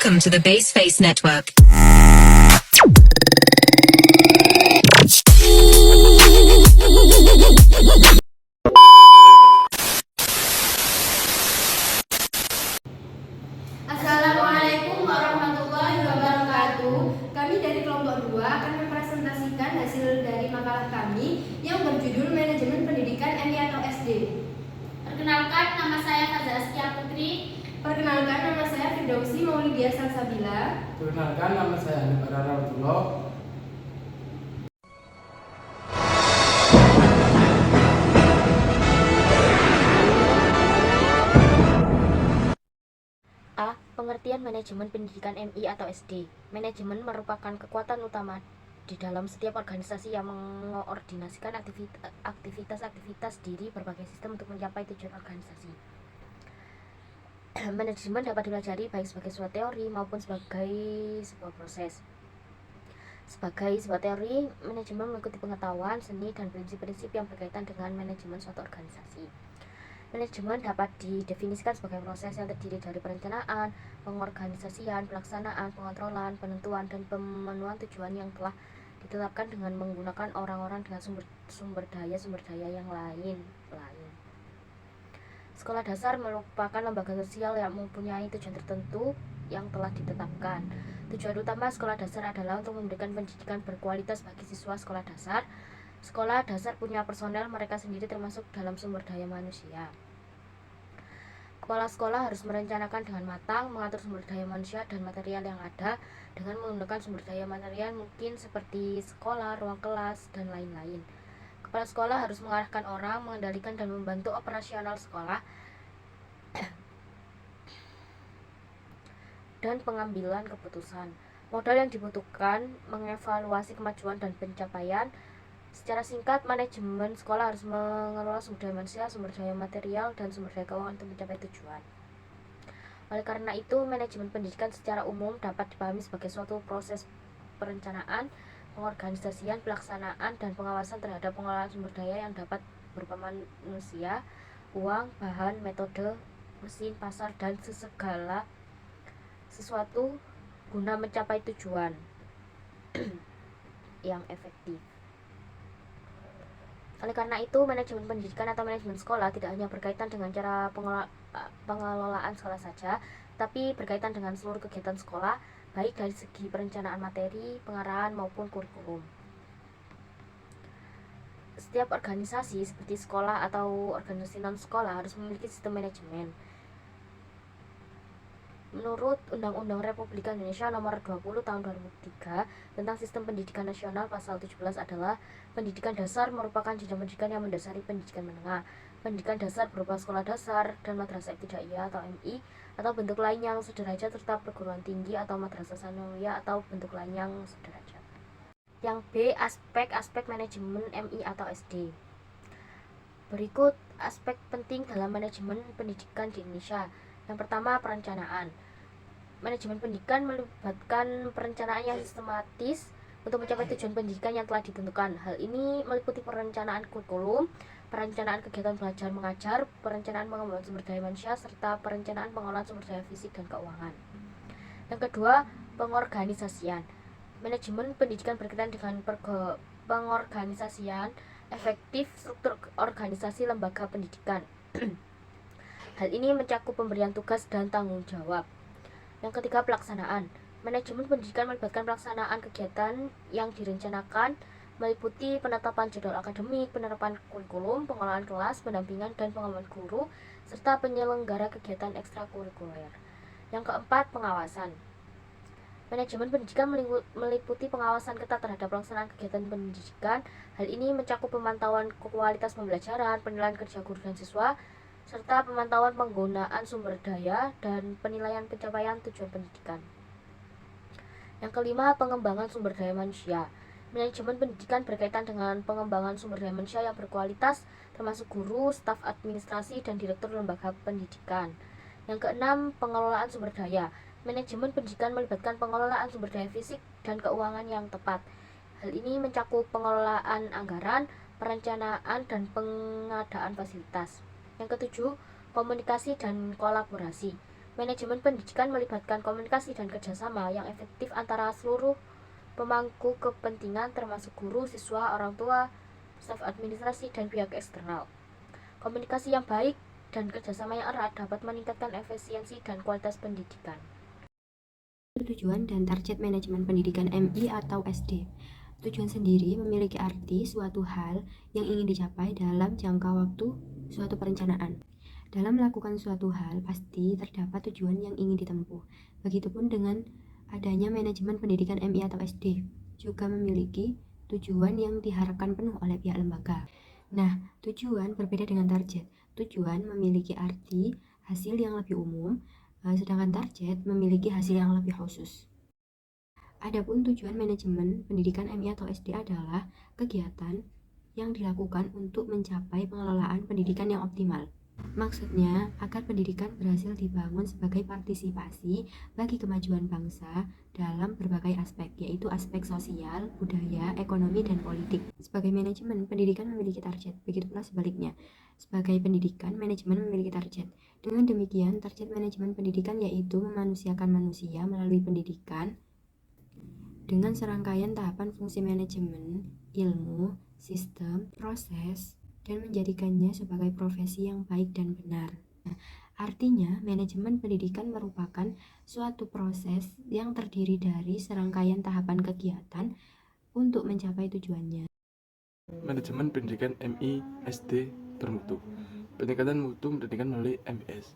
Welcome to the Base Face Network. Assalamualaikum warahmatullahi wabarakatuh. Kami dari kelompok 2 akan mempresentasikan hasil dari makalah kami yang berjudul Manajemen Pendidikan MI atau SD. Perkenalkan, nama saya Faza Askia Putri. Perkenalkan, nama saya Firdausi Maulidia Salsabila. Perkenalkan, nama saya Hanif Ararabullah. A. Pengertian manajemen pendidikan MI atau SD. Manajemen merupakan kekuatan utama di dalam setiap organisasi yang mengkoordinasikan aktivitas diri berbagai sistem untuk mencapai tujuan organisasi. Manajemen dapat dipelajari baik sebagai sebuah teori maupun sebagai sebuah proses. Sebagai sebuah teori, manajemen mengikuti pengetahuan, seni, dan prinsip-prinsip yang berkaitan dengan manajemen suatu organisasi. Manajemen dapat didefinisikan sebagai proses yang terdiri dari perencanaan, pengorganisasian, pelaksanaan, pengontrolan, penentuan, dan pemenuhan tujuan yang telah ditetapkan dengan menggunakan orang-orang dengan sumber daya yang lain. Sekolah dasar merupakan lembaga sosial yang mempunyai tujuan tertentu yang telah ditetapkan. Tujuan utama sekolah dasar adalah untuk memberikan pendidikan berkualitas bagi siswa sekolah dasar. Sekolah dasar punya personel mereka sendiri termasuk dalam sumber daya manusia. Kepala sekolah harus merencanakan dengan matang, mengatur sumber daya manusia dan material yang ada dengan menggunakan sumber daya material mungkin seperti sekolah, ruang kelas, dan lain-lain. Kepala sekolah harus mengarahkan orang, mengendalikan dan membantu operasional sekolah dan pengambilan keputusan. Modal yang dibutuhkan mengevaluasi kemajuan dan pencapaian. Secara singkat, manajemen sekolah harus mengelola sumber daya manusia, sumber daya material, dan sumber daya keuangan untuk mencapai tujuan. Oleh karena itu, manajemen pendidikan secara umum dapat dipahami sebagai suatu proses perencanaan, pengorganisasian, pelaksanaan, dan pengawasan terhadap pengelolaan sumber daya yang dapat berupa manusia, uang, bahan, metode, mesin, pasar, dan segala sesuatu guna mencapai tujuan yang efektif. Oleh karena itu, manajemen pendidikan atau manajemen sekolah tidak hanya berkaitan dengan cara pengelolaan sekolah saja, tapi berkaitan dengan seluruh kegiatan sekolah, baik dari segi perencanaan materi, pengarahan, maupun kurikulum. Setiap organisasi seperti sekolah atau organisasi non-sekolah harus memiliki sistem manajemen. Menurut Undang-Undang Republik Indonesia Nomor 20 Tahun 2003 tentang Sistem Pendidikan Nasional, Pasal 17 adalah pendidikan dasar merupakan jenjang pendidikan yang mendasari pendidikan menengah. Pendidikan dasar berupa sekolah dasar dan madrasah ibtidaiyah atau MI atau bentuk lain yang sederajat serta perguruan tinggi atau madrasah sanawiyah atau bentuk lain yang sederajat. Yang B. Aspek-aspek manajemen MI atau SD. Berikut aspek penting dalam manajemen pendidikan di Indonesia. Yang pertama, perencanaan. Manajemen pendidikan melibatkan perencanaan yang sistematis untuk mencapai tujuan pendidikan yang telah ditentukan. Hal ini meliputi perencanaan kurikulum, perencanaan kegiatan belajar mengajar, perencanaan pengembangan sumber daya manusia, serta perencanaan pengelolaan sumber daya fisik dan keuangan. Yang kedua, pengorganisasian. Manajemen pendidikan berkaitan dengan pengorganisasian efektif struktur organisasi lembaga pendidikan. Hal ini mencakup pemberian tugas dan tanggung jawab. Yang ketiga, pelaksanaan. Manajemen pendidikan melibatkan pelaksanaan kegiatan yang direncanakan, meliputi penetapan jadwal akademik, penerapan kurikulum, pengelolaan kelas, pendampingan dan pengembangan guru, serta penyelenggara kegiatan ekstrakurikuler. Yang keempat, pengawasan. Manajemen pendidikan meliputi pengawasan ketat terhadap pelaksanaan kegiatan pendidikan. Hal ini mencakup pemantauan kualitas pembelajaran, penilaian kerja guru dan siswa, serta pemantauan penggunaan sumber daya dan penilaian pencapaian tujuan pendidikan. Yang kelima, pengembangan sumber daya manusia. Manajemen pendidikan berkaitan dengan pengembangan sumber daya manusia yang berkualitas, termasuk guru, staf administrasi, dan direktur lembaga pendidikan. Yang keenam, pengelolaan sumber daya. Manajemen pendidikan melibatkan pengelolaan sumber daya fisik dan keuangan yang tepat. Hal ini mencakup pengelolaan anggaran, perencanaan, dan pengadaan fasilitas. Yang ketujuh, komunikasi dan kolaborasi. Manajemen pendidikan melibatkan komunikasi dan kerjasama yang efektif antara seluruh pemangku kepentingan termasuk guru, siswa, orang tua, staf administrasi, dan pihak eksternal. Komunikasi yang baik dan kerjasama yang erat dapat meningkatkan efisiensi dan kualitas pendidikan. Tujuan dan target manajemen pendidikan MI atau SD. Tujuan sendiri memiliki arti suatu hal yang ingin dicapai dalam jangka waktu suatu perencanaan. Dalam melakukan suatu hal, pasti terdapat tujuan yang ingin ditempuh. Begitupun dengan adanya manajemen pendidikan MI atau SD, juga memiliki tujuan yang diharapkan penuh oleh pihak lembaga. Nah, tujuan berbeda dengan target. Tujuan memiliki arti hasil yang lebih umum, sedangkan target memiliki hasil yang lebih khusus. Adapun tujuan manajemen pendidikan MI atau SD adalah kegiatan yang dilakukan untuk mencapai pengelolaan pendidikan yang optimal. Maksudnya, agar pendidikan berhasil dibangun sebagai partisipasi bagi kemajuan bangsa dalam berbagai aspek, yaitu aspek sosial, budaya, ekonomi, dan politik. Sebagai manajemen, pendidikan memiliki target, begitu pula sebaliknya. Sebagai pendidikan, manajemen memiliki target. Dengan demikian, target manajemen pendidikan yaitu memanusiakan manusia melalui pendidikan dengan serangkaian tahapan fungsi manajemen, ilmu, sistem, proses, dan menjadikannya sebagai profesi yang baik dan benar. Artinya, manajemen pendidikan merupakan suatu proses yang terdiri dari serangkaian tahapan kegiatan untuk mencapai tujuannya. Manajemen pendidikan MI SD bermutu. Peningkatan mutu pendidikan melalui MIS.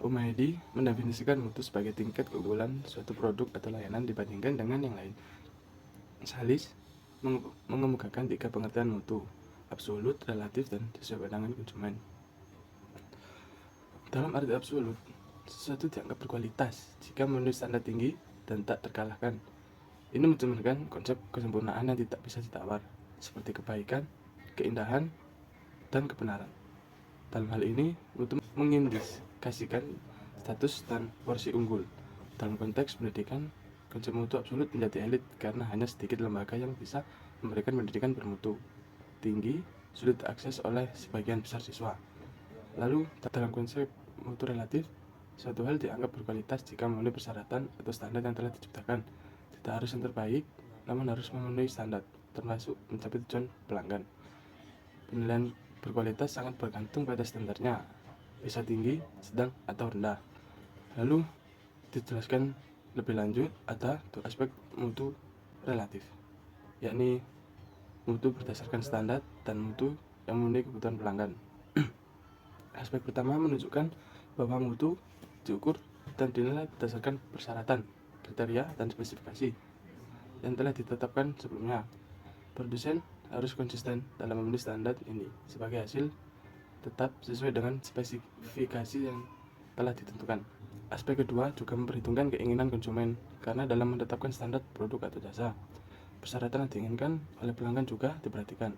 Humaydi mendefinisikan mutu sebagai tingkat keunggulan suatu produk atau layanan dibandingkan dengan yang lain. Salis mengemukakan 3 pengertian mutu: absolut, relatif, dan sesuai pandangan konsumen. Dalam arti absolut, sesuatu dianggap berkualitas jika memenuhi standar tinggi dan tak terkalahkan. Ini mencerminkan konsep kesempurnaan yang tidak bisa ditawar, seperti kebaikan, keindahan, dan kebenaran. Dalam hal ini, mutu mengindikasikan status dan porsi unggul. Dalam konteks pendidikan, konsep mutu absolut menjadi elit karena hanya sedikit lembaga yang bisa memberikan pendidikan bermutu tinggi, sulit diakses oleh sebagian besar siswa. Lalu, dalam konsep mutu relatif, suatu hal dianggap berkualitas jika memenuhi persyaratan atau standar yang telah diciptakan. Tidak harus yang terbaik, namun harus memenuhi standar, termasuk mencapai tujuan pelanggan. Penilaian berkualitas sangat bergantung pada standarnya, bisa tinggi, sedang, atau rendah. Lalu, dijelaskan lebih lanjut ada 2 aspek mutu relatif, yakni mutu berdasarkan standar dan mutu yang memenuhi kebutuhan pelanggan. Aspek pertama menunjukkan bahwa mutu diukur dan dinilai berdasarkan persyaratan, kriteria, dan spesifikasi yang telah ditetapkan sebelumnya. Produsen harus konsisten dalam memenuhi standar ini sebagai hasil tetap sesuai dengan spesifikasi yang telah ditentukan. Aspek kedua juga memperhitungkan keinginan konsumen, karena dalam menetapkan standar produk atau jasa, persyaratan yang diinginkan oleh pelanggan juga diperhatikan.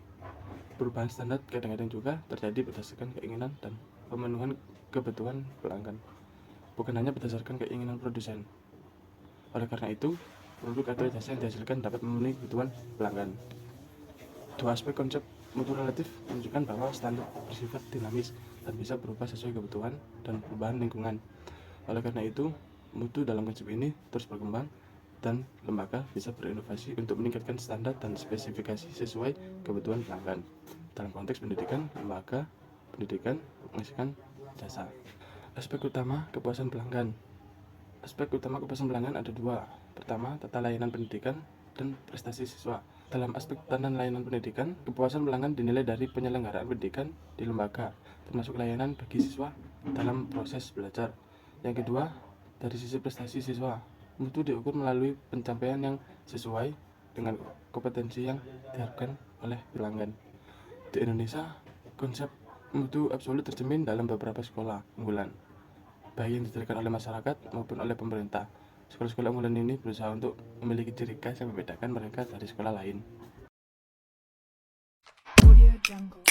Perubahan standar kadang-kadang juga terjadi berdasarkan keinginan dan pemenuhan kebutuhan pelanggan, bukan hanya berdasarkan keinginan produsen. Oleh karena itu, produk atau jasa yang dihasilkan dapat memenuhi kebutuhan pelanggan. 2 aspek konsep mutu relatif menunjukkan bahwa standar bersifat dinamis dan bisa berubah sesuai kebutuhan dan perubahan lingkungan. Oleh karena itu, mutu dalam konsep ini terus berkembang dan lembaga bisa berinovasi untuk meningkatkan standar dan spesifikasi sesuai kebutuhan pelanggan. Dalam konteks pendidikan, lembaga pendidikan menghasilkan jasa. Aspek utama kepuasan pelanggan. Aspek utama kepuasan pelanggan ada 2. Pertama, tata layanan pendidikan dan prestasi siswa. Dalam aspek tata layanan pendidikan, kepuasan pelanggan dinilai dari penyelenggaraan pendidikan di lembaga, termasuk layanan bagi siswa dalam proses belajar. Yang kedua, dari sisi prestasi siswa, mutu diukur melalui pencapaian yang sesuai dengan kompetensi yang diharapkan oleh pelanggan. Di Indonesia, konsep mutu absolut tercermin dalam beberapa sekolah unggulan, baik yang didirikan oleh masyarakat maupun oleh pemerintah. Sekolah-sekolah unggulan ini berusaha untuk memiliki ciri khas yang membedakan mereka dari sekolah lain. Audio Jungle.